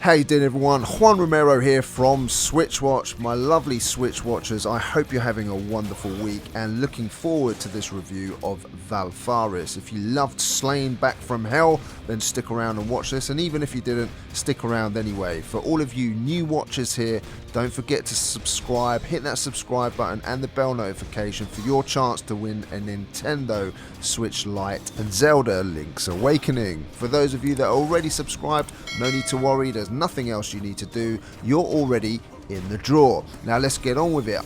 How you doing, everyone? Juan Romero here from SwitchWatch. My lovely Switch Watchers, I hope you're having a wonderful week and looking forward to this review of Valfaris. If you loved Slain Back from Hell, then stick around and watch this, and even if you didn't, stick around anyway. For all of you new watchers here, don't forget to subscribe, hit that subscribe button and the bell notification for your chance to win a Nintendo Switch Lite and Zelda Link's Awakening. For those of you that are already subscribed, no need to worry, there's nothing else you need to do, you're already in the draw. Now let's get on with it.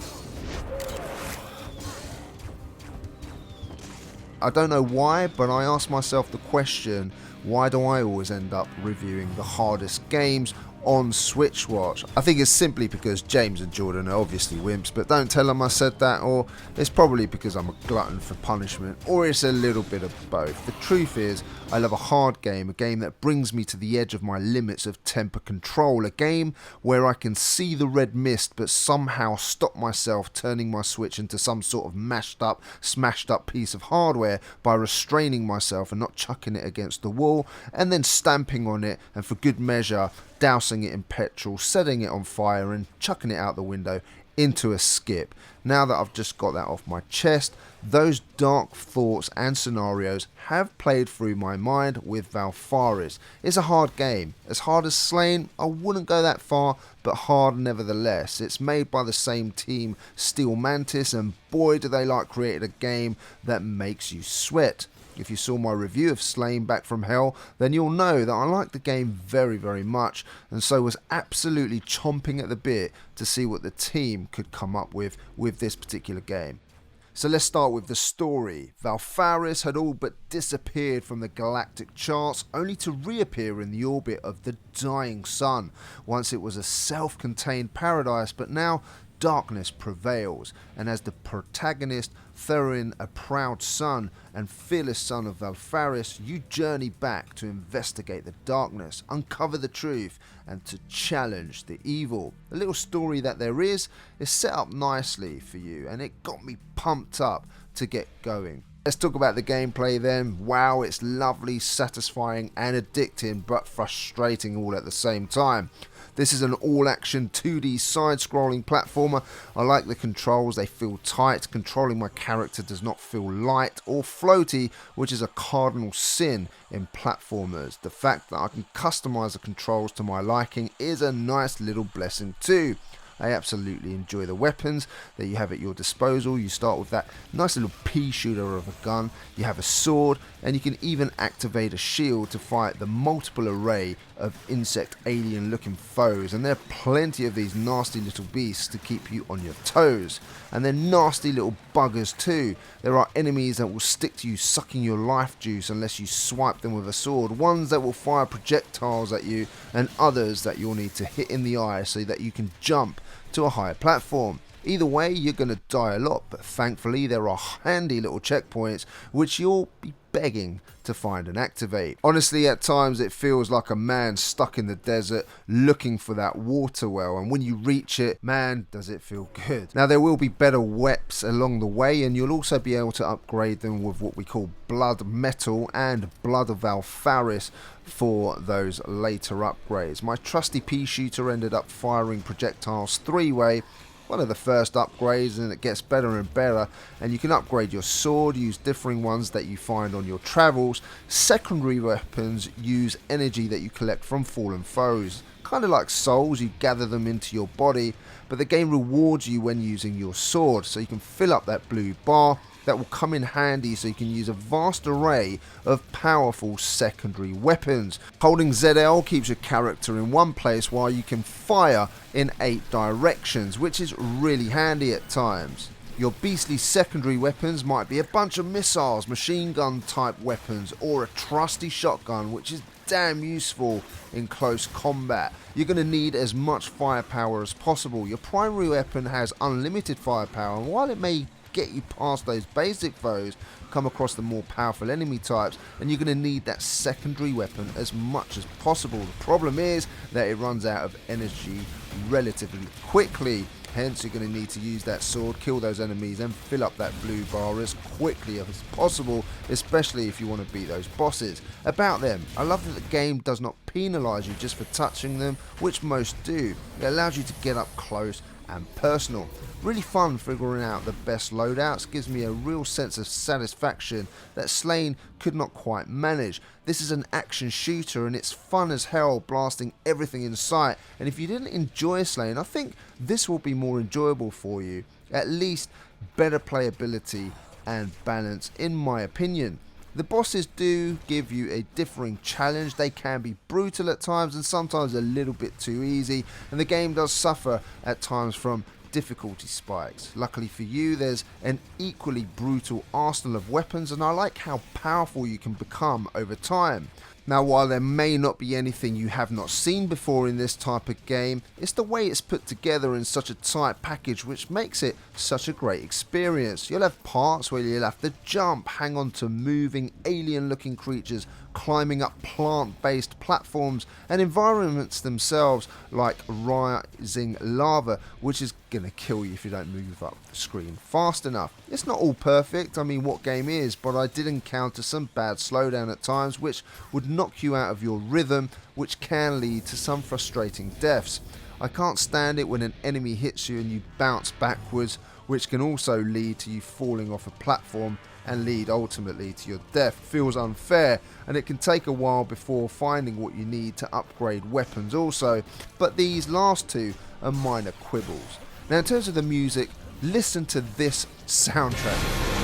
I don't know why, but I ask myself the question, why do I always end up reviewing the hardest games on SwitchWatch? I think it's simply because James and Jordan are obviously wimps, but don't tell them I said that, or it's probably because I'm a glutton for punishment, or it's a little bit of both. The truth is, I love a hard game, a game that brings me to the edge of my limits of temper control, a game where I can see the red mist but somehow stop myself turning my Switch into some sort of mashed up, smashed up piece of hardware by restraining myself and not chucking it against the wall and then stamping on it and for good measure dousing it in petrol, setting it on fire and chucking it out the window into a skip. Now that I've just got that off my chest, those dark thoughts and scenarios have played through my mind with Valfaris. It's a hard game. As hard as Slain, I wouldn't go that far, but hard nevertheless. It's made by the same team, Steel Mantis, and boy do they like creating a game that makes you sweat. If you saw my review of Slain Back from Hell, then you'll know that I like the game very, very much, and so was absolutely chomping at the bit to see what the team could come up with this particular game. So let's start with the story. Valfaris had all but disappeared from the galactic charts, only to reappear in the orbit of the dying sun. Once it was a self-contained paradise, but now darkness prevails, and as the protagonist, Theron, a proud son and fearless son of Valfaris, you journey back to investigate the darkness, uncover the truth, and to challenge the evil. The little story that there is set up nicely for you, and it got me pumped up to get going. Let's talk about the gameplay then. Wow, it's lovely, satisfying and addicting, but frustrating all at the same time. This is an all-action 2D side-scrolling platformer. I like the controls, they feel tight. Controlling my character does not feel light or floaty, which is a cardinal sin in platformers. The fact that I can customize the controls to my liking is a nice little blessing too. I absolutely enjoy the weapons that you have at your disposal. You start with that nice little pea shooter of a gun, you have a sword, and you can even activate a shield to fight the multiple array of insect alien looking foes, and there are plenty of these nasty little beasts to keep you on your toes. And they're nasty little buggers too. There are enemies that will stick to you, sucking your life juice unless you swipe them with a sword, ones that will fire projectiles at you, and others that you'll need to hit in the eye so that you can jump to a higher platform. Either way, you're going to die a lot, but thankfully there are handy little checkpoints which you'll be begging to find and activate. Honestly, at times it feels like a man stuck in the desert looking for that water well, and when you reach it, man, does it feel good. Now there will be better weps along the way, and you'll also be able to upgrade them with what we call Blood Metal and Blood of Valfaris for those later upgrades. My trusty pea shooter ended up firing projectiles 3-way, one of the first upgrades, and it gets better and better, and you can upgrade your sword, use differing ones that you find on your travels. Secondary weapons use energy that you collect from fallen foes. Kind of like souls, you gather them into your body, but the game rewards you when using your sword, so you can fill up that blue bar. That will come in handy so you can use a vast array of powerful secondary weapons. Holding ZL keeps your character in one place while you can fire in 8 directions, which is really handy at times. Your beastly secondary weapons might be a bunch of missiles, machine gun type weapons, or a trusty shotgun, which is damn useful in close combat. You're going to need as much firepower as possible. Your primary weapon has unlimited firepower, and while it may get you past those basic foes, come across the more powerful enemy types, and you're going to need that secondary weapon as much as possible. The problem is that it runs out of energy relatively quickly. Hence, you're going to need to use that sword, kill those enemies, and fill up that blue bar as quickly as possible, especially if you want to beat those bosses. About them, I love that the game does not penalise you just for touching them, which most do. It allows you to get up close and personal. Really fun figuring out the best loadouts, gives me a real sense of satisfaction that Slain could not quite manage. This is an action shooter and it's fun as hell, blasting everything in sight, and if you didn't enjoy Slain, I think this will be more enjoyable for you. At least better playability and balance in my opinion. The bosses do give you a differing challenge. They can be brutal at times and sometimes a little bit too easy, and the game does suffer at times from difficulty spikes. Luckily for you, there's an equally brutal arsenal of weapons, and I like how powerful you can become over time. Now, while there may not be anything you have not seen before in this type of game, it's the way it's put together in such a tight package which makes it such a great experience. You'll have parts where you'll have to jump, hang on to moving alien looking creatures, climbing up plant-based platforms, and environments themselves like rising lava, which is going to kill you if you don't move up the screen fast enough. It's not all perfect, I mean what game is, but I did encounter some bad slowdown at times which would knock you out of your rhythm, which can lead to some frustrating deaths. I can't stand it when an enemy hits you and you bounce backwards, which can also lead to you falling off a platform and lead ultimately to your death. Feels unfair, and it can take a while before finding what you need to upgrade weapons also, but these last two are minor quibbles. Now in terms of the music, listen to this soundtrack.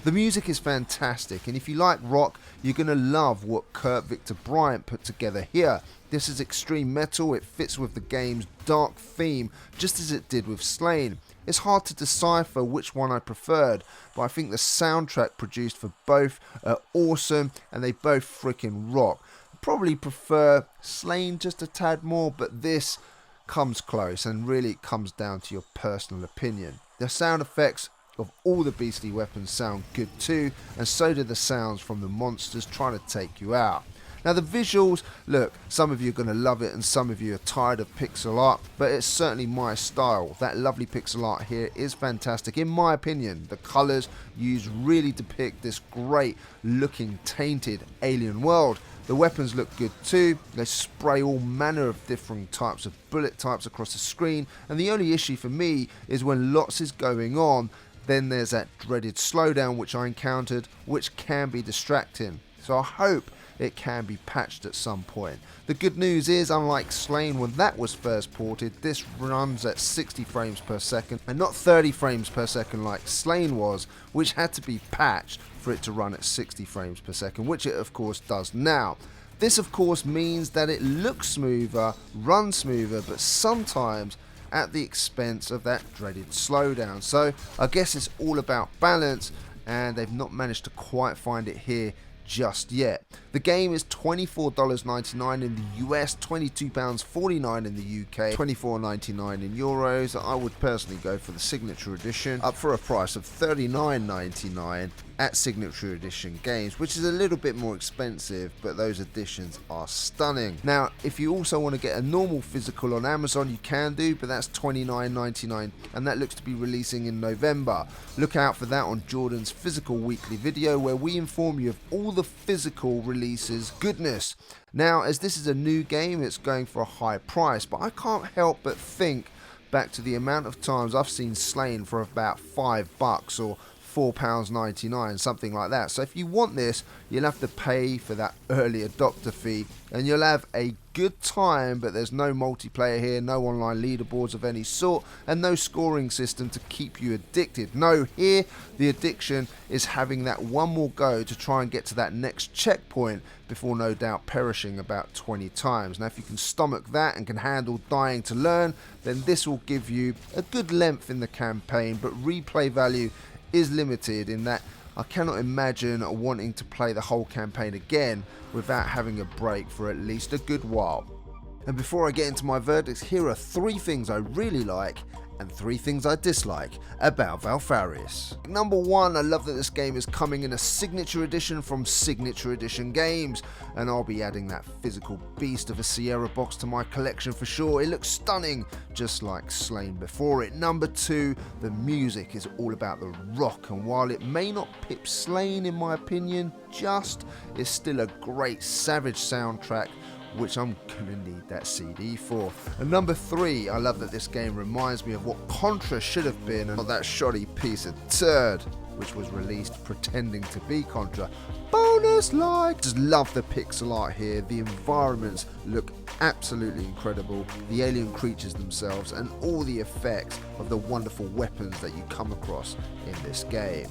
The music is fantastic, and if you like rock, you're going to love what Kurt Victor Bryant put together here. This is extreme metal, it fits with the game's dark theme, just as it did with Slain. It's hard to decipher which one I preferred, but I think the soundtrack produced for both are awesome, and they both freaking rock. I probably prefer Slain just a tad more, but this comes close, and really it comes down to your personal opinion. The sound effects of all the beastly weapons sound good too, and so do the sounds from the monsters trying to take you out. Now the visuals, look, some of you are going to love it and some of you are tired of pixel art, but it's certainly my style. That lovely pixel art here is fantastic in my opinion. The colours used really depict this great looking tainted alien world. The weapons look good too. They spray all manner of different types of bullet types across the screen, and the only issue for me is when lots is going on, then there's that dreaded slowdown which I encountered, which can be distracting. So I hope it can be patched at some point. The good news is, unlike Slain when that was first ported, this runs at 60 frames per second and not 30 frames per second like Slain was, which had to be patched for it to run at 60 frames per second, which it of course does now. This of course means that it looks smoother, runs smoother, but sometimes at the expense of that dreaded slowdown. So I guess it's all about balance, and they've not managed to quite find it here just yet. The game is $24.99 in the US, £22.49 in the UK, $24.99 in euros. I would personally go for the Signature Edition, up for a price of $39.99 at Signature Edition games, which is a little bit more expensive, but those editions are stunning. Now, if you also want to get a normal physical on Amazon, you can do, but that's $29.99, and that looks to be releasing in November. Look out for that on Jordan's Physical Weekly video, where we inform you of all the physical releases goodness. Now, as this is a new game, it's going for a high price, but I can't help but think back to the amount of times I've seen Slain for about $5 or £4.99, something like that. So if you want this, you'll have to pay for that early adopter fee, and you'll have a good time, but there's no multiplayer here, no online leaderboards of any sort, and no scoring system to keep you addicted. No, here the addiction is having that one more go to try and get to that next checkpoint before no doubt perishing about 20 times. Now if you can stomach that and can handle dying to learn, then this will give you a good length in the campaign, but replay value is limited in that I cannot imagine wanting to play the whole campaign again without having a break for at least a good while. And before I get into my verdicts, here are 3 things I really like and 3 things I dislike about Valfaris. Number 1, I love that this game is coming in a signature edition from Signature Edition Games, and I'll be adding that physical beast of a Sierra box to my collection for sure. It looks stunning, just like Slain before it. Number 2, the music is all about the rock, and while it may not pip Slain in my opinion, it's still a great savage soundtrack, which I'm gonna need that CD for. And number 3, I love that this game reminds me of what Contra should have been, and not that shoddy piece of turd which was released pretending to be Contra. Bonus like! Just love the pixel art here, the environments look absolutely incredible, the alien creatures themselves, and all the effects of the wonderful weapons that you come across in this game.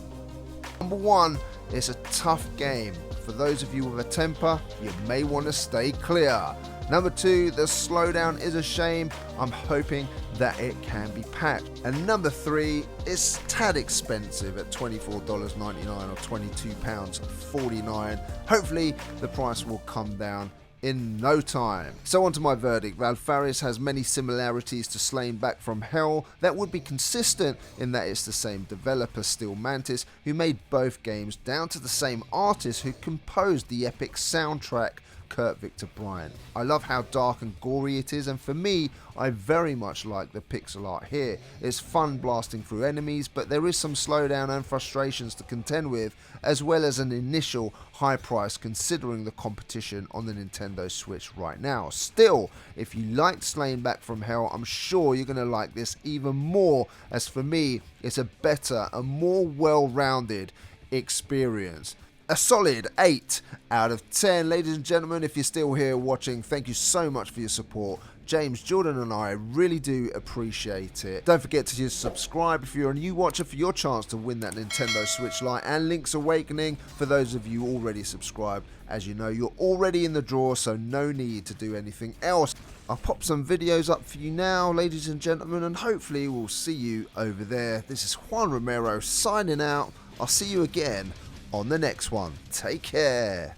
Number 1, it's a tough game. For those of you with a temper, you may want to stay clear. Number 2, the slowdown is a shame. I'm hoping that it can be patched. And number 3, it's tad expensive at $24.99 or £22.49. Hopefully the price will come down in no time. So on to my verdict. Valfaris has many similarities to Slain Back from Hell that would be consistent in that it's the same developer, Steel Mantis, who made both games, down to the same artist who composed the epic soundtrack, Kurt Victor Bryant. I love how dark and gory it is, and for me, I very much like the pixel art here. It's fun blasting through enemies, but there is some slowdown and frustrations to contend with, as well as an initial high price considering the competition on the Nintendo Switch right now. Still, if you liked Slain Back from Hell, I'm sure you're going to like this even more, as for me, it's a better and more well-rounded experience. A solid 8 out of 10. Ladies and gentlemen, if you're still here watching, thank you so much for your support. James, Jordan and I really do appreciate it. Don't forget to just subscribe if you're a new watcher for your chance to win that Nintendo Switch Lite and Link's Awakening for those of you already subscribed. As you know, you're already in the draw, so no need to do anything else. I'll pop some videos up for you now, ladies and gentlemen, and hopefully we'll see you over there. This is Juan Romero signing out. I'll see you again on the next one. Take care.